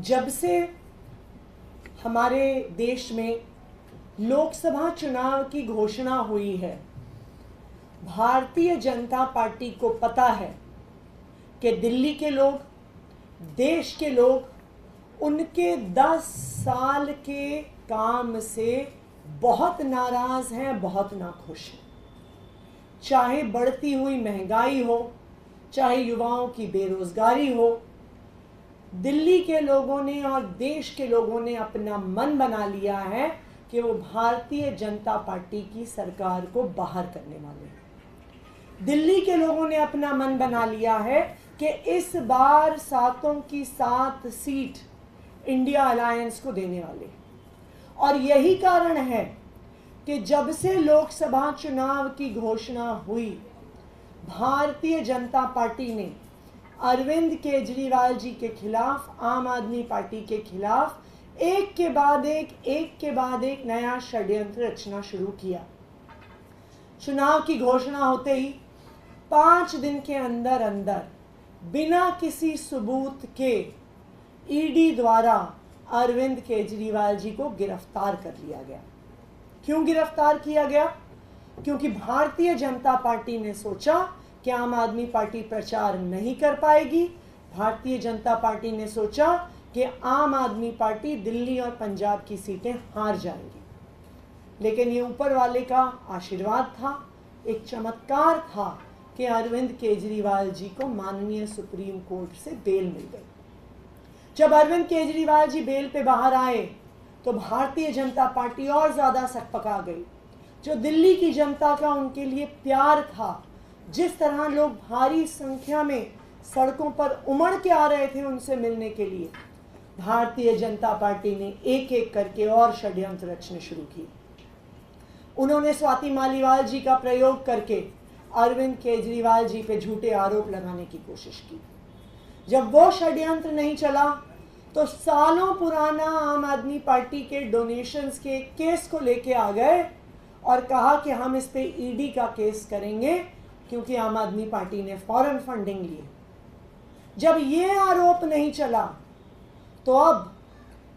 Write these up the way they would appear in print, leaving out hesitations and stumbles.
जब से हमारे देश में लोकसभा चुनाव की घोषणा हुई है, भारतीय जनता पार्टी को पता है कि दिल्ली के लोग, देश के लोग उनके 10 साल के काम से बहुत नाराज़ हैं, बहुत नाखुश हैं। चाहे बढ़ती हुई महंगाई हो, चाहे युवाओं की बेरोजगारी हो, दिल्ली के लोगों ने और देश के लोगों ने अपना मन बना लिया है कि वो भारतीय जनता पार्टी की सरकार को बाहर करने वाले हैं। दिल्ली के लोगों ने अपना मन बना लिया है कि इस बार 7 की 7 सीट इंडिया अलायंस को देने वाले। और यही कारण है कि जब से लोकसभा चुनाव की घोषणा हुई, भारतीय जनता पार्टी ने अरविंद केजरीवाल जी के खिलाफ, आम आदमी पार्टी के खिलाफ एक के बाद एक नया षड्यंत्र रचना शुरू किया। चुनाव की घोषणा होते ही 5 दिन के अंदर अंदर बिना किसी सबूत के ईडी द्वारा अरविंद केजरीवाल जी को गिरफ्तार कर लिया गया। क्यों गिरफ्तार किया गया? क्योंकि भारतीय जनता पार्टी ने सोचा कि आम आदमी पार्टी प्रचार नहीं कर पाएगी। भारतीय जनता पार्टी ने सोचा कि आम आदमी पार्टी दिल्ली और पंजाब की सीटें हार जाएंगी। लेकिन ये ऊपर वाले का आशीर्वाद था, एक चमत्कार था कि अरविंद केजरीवाल जी को माननीय सुप्रीम कोर्ट से बेल मिल गई। जब अरविंद केजरीवाल जी बेल पे बाहर आए तो भारतीय जनता पार्टी और ज़्यादा सकपका गई। जो दिल्ली की जनता का उनके लिए प्यार था, जिस तरह लोग भारी संख्या में सड़कों पर उमड़ के आ रहे थे उनसे मिलने के लिए, भारतीय जनता पार्टी ने एक एक करके और षड्यंत्र रचने शुरू किए। उन्होंने स्वाति मालीवाल जी का प्रयोग करके अरविंद केजरीवाल जी पे झूठे आरोप लगाने की कोशिश की। जब वो षड्यंत्र नहीं चला तो सालों पुराना आम आदमी पार्टी के डोनेशंस के केस को लेके आ गए और कहा कि हम इस पे ईडी का केस करेंगे क्योंकि आम आदमी पार्टी ने फॉरेन फंडिंग ली। जब ये आरोप नहीं चला तो अब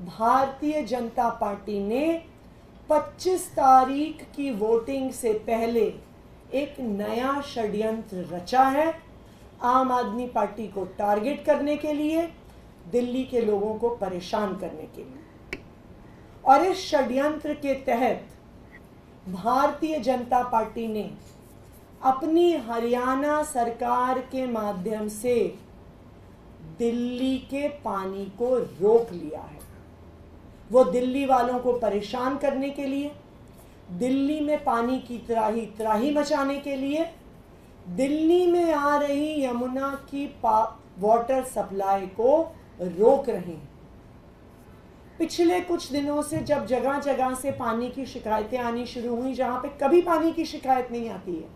भारतीय जनता पार्टी ने 25 तारीख की वोटिंग से पहले एक नया षड्यंत्र रचा है, आम आदमी पार्टी को टारगेट करने के लिए, दिल्ली के लोगों को परेशान करने के लिए। और इस षड्यंत्र के तहत भारतीय जनता पार्टी ने अपनी हरियाणा सरकार के माध्यम से दिल्ली के पानी को रोक लिया है। वो दिल्ली वालों को परेशान करने के लिए, दिल्ली में पानी की त्राही मचाने के लिए, दिल्ली में आ रही यमुना की वाटर सप्लाई को रोक रहे हैं। पिछले कुछ दिनों से जब जगह जगह से पानी की शिकायतें आनी शुरू हुई, जहां पे कभी पानी की शिकायत नहीं आती है,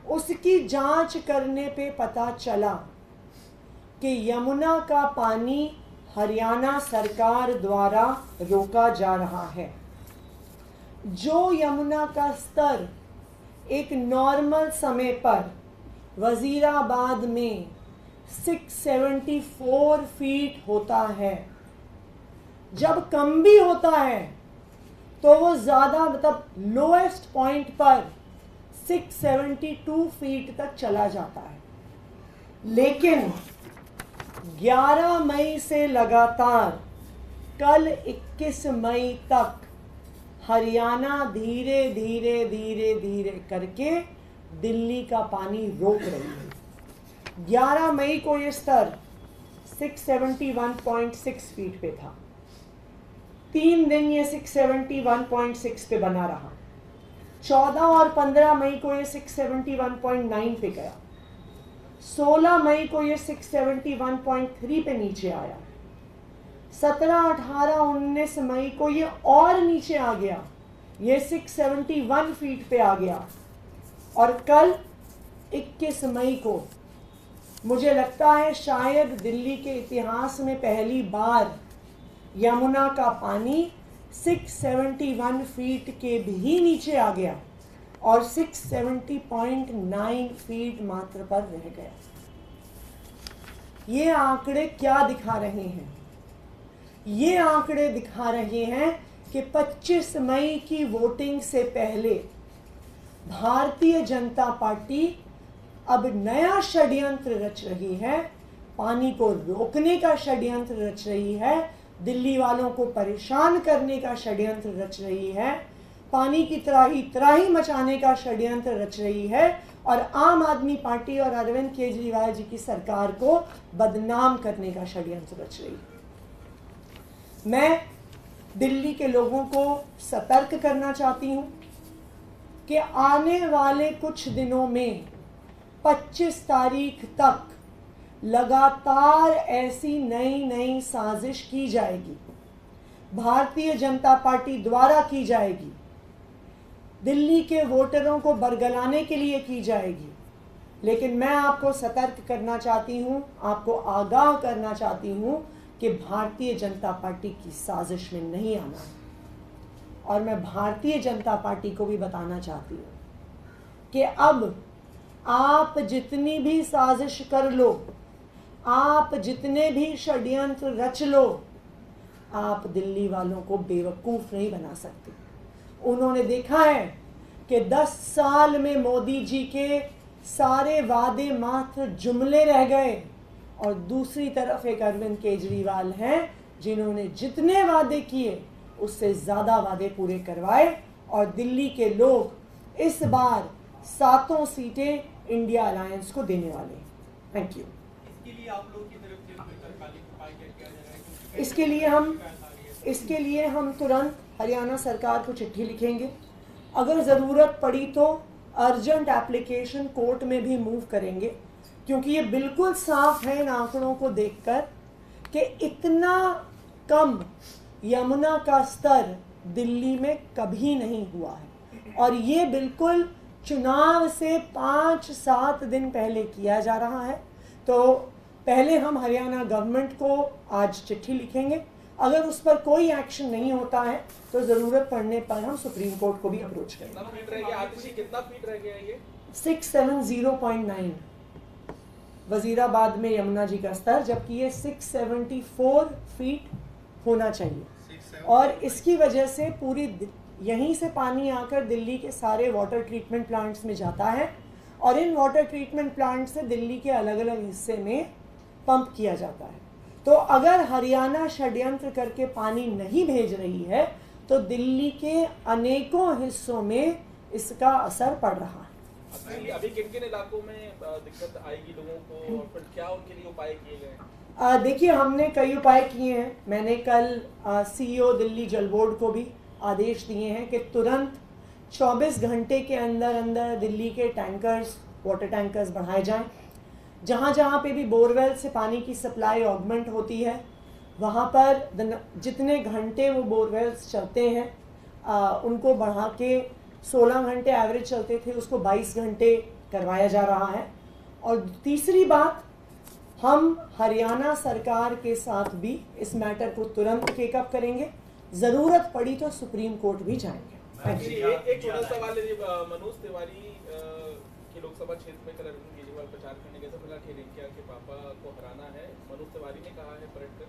उसकी जांच करने पे पता चला कि यमुना का पानी हरियाणा सरकार द्वारा रोका जा रहा है। जो यमुना का स्तर एक नॉर्मल समय पर वजीराबाद में 674 फीट होता है, जब कम भी होता है तो वो ज़्यादा मतलब लोएस्ट पॉइंट पर 672 फीट तक चला जाता है। लेकिन 11 मई से लगातार कल 21 मई तक हरियाणा धीरे धीरे करके दिल्ली का पानी रोक रही है। 11 मई को ये स्तर 671.6 फीट पे था। 3 दिन ये 671.6 पे बना रहा। 14 और 15 मई को ये 671.9 पे गया। 16 मई को ये 671.3 पे नीचे आया। 17, 18, 19 मई को ये और नीचे आ गया, ये 671 फीट पे आ गया। और कल 21 मई को मुझे लगता है शायद दिल्ली के इतिहास में पहली बार यमुना का पानी 671 फीट के भी नीचे आ गया और 670.9 फीट मात्र पर रह गया। ये आंकड़े क्या दिखा रहे हैं? ये आंकड़े दिखा रहे हैं कि 25 मई की वोटिंग से पहले भारतीय जनता पार्टी अब नया षड्यंत्र रच रही है, पानी को रोकने का षड्यंत्र रच रही है, दिल्ली वालों को परेशान करने का षड्यंत्र रच रही है, पानी की त्राही मचाने का षड्यंत्र रच रही है और आम आदमी पार्टी और अरविंद केजरीवाल जी की सरकार को बदनाम करने का षड्यंत्र रच रही है। मैं दिल्ली के लोगों को सतर्क करना चाहती हूं कि आने वाले कुछ दिनों में 25 तारीख तक लगातार ऐसी नई साजिश की जाएगी, भारतीय जनता पार्टी द्वारा की जाएगी, दिल्ली के वोटरों को बरगलाने के लिए की जाएगी। लेकिन मैं आपको सतर्क करना चाहती हूं, आपको आगाह करना चाहती हूं कि भारतीय जनता पार्टी की साजिश में नहीं आना है। और मैं भारतीय जनता पार्टी को भी बताना चाहती हूं कि अब आप जितनी भी साजिश कर लो, आप जितने भी षड्यंत्र रच लो, आप दिल्ली वालों को बेवकूफ नहीं बना सकते। उन्होंने देखा है कि 10 साल में मोदी जी के सारे वादे मात्र जुमले रह गए और दूसरी तरफ एक अरविंद केजरीवाल हैं जिन्होंने जितने वादे किए उससे ज़्यादा वादे पूरे करवाए और दिल्ली के लोग इस बार 7 सीटें इंडिया अलायंस को देने वाले हैं। Thank you. इसके लिए आप लोगों की तरफ से कोई सरकारी उपाय क्या किया जा रहा है? इसके लिए हम तुरंत हरियाणा सरकार को चिट्ठी लिखेंगे। अगर ज़रूरत पड़ी तो अर्जेंट एप्लीकेशन कोर्ट में भी मूव करेंगे, क्योंकि ये बिल्कुल साफ है इन आंकड़ों को देखकर कि इतना कम यमुना का स्तर दिल्ली में कभी नहीं हुआ है और ये बिल्कुल चुनाव से 5-7 दिन पहले किया जा रहा है। तो पहले हम हरियाणा गवर्नमेंट को आज चिट्ठी लिखेंगे, अगर उस पर कोई एक्शन नहीं होता है तो ज़रूरत पड़ने पर हम सुप्रीम कोर्ट को भी अप्रोच करेंगे। कितना फीट रह गया ये? 670.9 वजीराबाद में यमुना जी का स्तर, जबकि ये 674 फीट होना चाहिए और इसकी वजह से पूरी यहीं से पानी आकर दिल्ली के सारे वाटर ट्रीटमेंट प्लांट्स में जाता है और इन वाटर ट्रीटमेंट प्लांट से दिल्ली के अलग अलग हिस्से में पंप किया जाता है। तो अगर हरियाणा षड्यंत्र करके पानी नहीं भेज रही है तो दिल्ली के अनेकों हिस्सों में इसका असर पड़ रहा है। अभी किन किन इलाकों में दिक्कत आएगी लोगों को और फिर क्या उनके लिए उपाय किए गए? देखिए, हमने कई उपाय किए हैं। मैंने कल CEO दिल्ली जल बोर्ड को भी आदेश दिए हैं कि तुरंत 24 घंटे के अंदर अंदर दिल्ली के टैंकर्स, वाटर टैंकर्स बढ़ाए जाएं। जहाँ जहाँ पे भी बोरवेल से पानी की सप्लाई ऑगमेंट होती है वहाँ पर जितने घंटे वो बोरवेल्स चलते हैं उनको बढ़ा के 16 घंटे एवरेज चलते थे उसको 22 घंटे करवाया जा रहा है। और तीसरी बात, हम हरियाणा सरकार के साथ भी इस मैटर को तुरंत टेकअप करेंगे, ज़रूरत पड़ी तो सुप्रीम कोर्ट भी जाएंगे। एक छोटा सवाल है, मनोज तिवारी के लोकसभा क्षेत्र में कल अरविंद केजरीवाल प्रचार करने गए थे, फिलहाल रिंकिया के पापा को हराना है। मनोज तिवारी ने कहा है पलटकर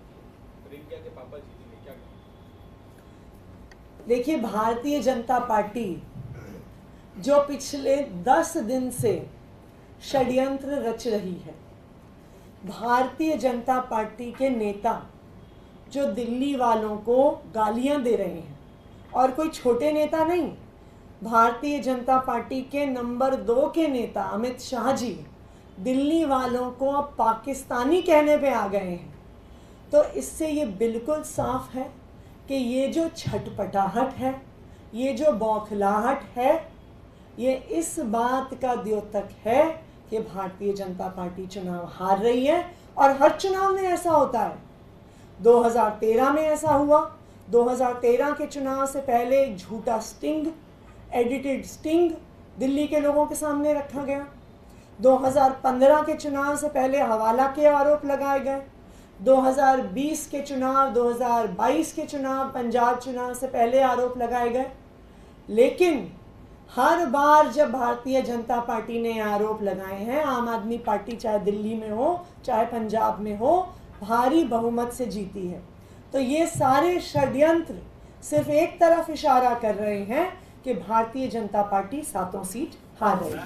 रिंकिया के पापा जीतेंगे, क्या कहेंगे? देखिए, भारतीय जनता पार्टी जो पिछले 10 दिन से षड्यंत्र रच रही है, भारतीय जनता पार्टी के नेता जो दिल्ली वालों को गालियां दे रहे हैं, और कोई छोटे नेता नहीं, भारतीय जनता पार्टी के नंबर 2 के नेता अमित शाह जी दिल्ली वालों को अब पाकिस्तानी कहने पे आ गए हैं। तो इससे ये बिल्कुल साफ है कि ये जो छटपटाहट है, ये जो बौखलाहट है, ये इस बात का द्योतक है कि भारतीय जनता पार्टी चुनाव हार रही है। और हर चुनाव में ऐसा होता है। 2013 में ऐसा हुआ। 2013 के चुनाव से पहले एक झूठा स्टिंग, एडिटेड स्टिंग दिल्ली के लोगों के सामने रखा गया। 2015 के चुनाव से पहले हवाला के आरोप लगाए गए। 2020 के चुनाव, 2022 के चुनाव, पंजाब चुनाव से पहले आरोप लगाए गए। लेकिन हर बार जब भारतीय जनता पार्टी ने आरोप लगाए हैं, आम आदमी पार्टी चाहे दिल्ली में हो चाहे पंजाब में हो, भारी बहुमत से जीती है। तो ये सारे षड्यंत्र सिर्फ एक तरफ इशारा कर रहे हैं कि भारतीय जनता पार्टी 7 सीट हार रही है।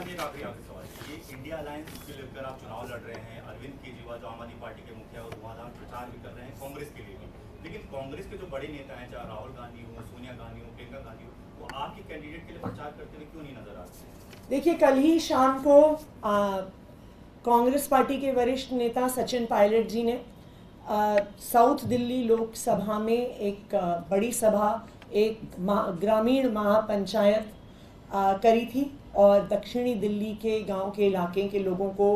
इंडिया अलायंस को लेकर आप चुनाव लड़ रहे हैं, अरविंद केजरीवाल जो आम आदमी पार्टी के मुखिया और धुआंधार प्रचार भी कर रहे हैं कांग्रेस के लिए भी, लेकिन कांग्रेस के जो बड़े नेता हैं, चाहे राहुल गांधी हो, सोनिया गांधी हो, प्रियंका गांधी हो, वो आपके कैंडिडेट के लिए प्रचार करते हुए क्यों नहीं नजर आते? देखिए, कल ही शाम को कांग्रेस पार्टी के वरिष्ठ नेता सचिन पायलट जी ने साउथ दिल्ली लोकसभा में एक बड़ी सभा, एक ग्रामीण महापंचायत करी थी और दक्षिणी दिल्ली के गांव के इलाके के लोगों को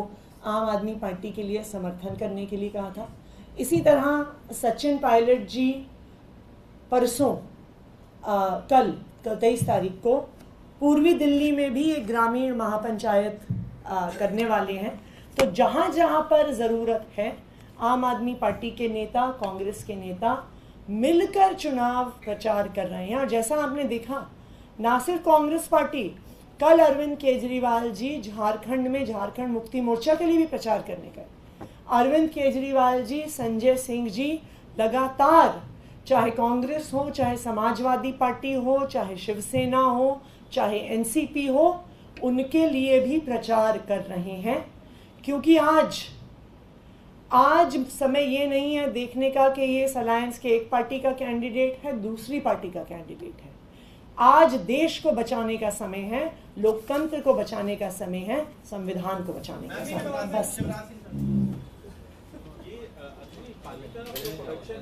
आम आदमी पार्टी के लिए समर्थन करने के लिए कहा था। इसी तरह सचिन पायलट जी परसों कल 23 तारीख को पूर्वी दिल्ली में भी एक ग्रामीण महापंचायत करने वाले हैं। तो जहाँ जहाँ पर ज़रूरत है, आम आदमी पार्टी के नेता, कांग्रेस के नेता मिलकर चुनाव प्रचार कर रहे हैं। और जैसा आपने देखा, ना सिर्फ कांग्रेस पार्टी, कल अरविंद केजरीवाल जी झारखंड में झारखंड मुक्ति मोर्चा के लिए भी प्रचार करने गए। अरविंद केजरीवाल जी, संजय सिंह जी लगातार, चाहे कांग्रेस हो, चाहे समाजवादी पार्टी हो, चाहे शिवसेना हो, चाहे एनसीपी हो, उनके लिए भी प्रचार कर रहे हैं। क्योंकि आज समय ये नहीं है देखने का कि ये इस अलायंस के एक पार्टी का कैंडिडेट है, दूसरी पार्टी का कैंडिडेट है। आज देश को बचाने का समय है, लोकतंत्र को बचाने का समय है, संविधान को बचाने का समय है। बस ये पालिका प्रोडक्शन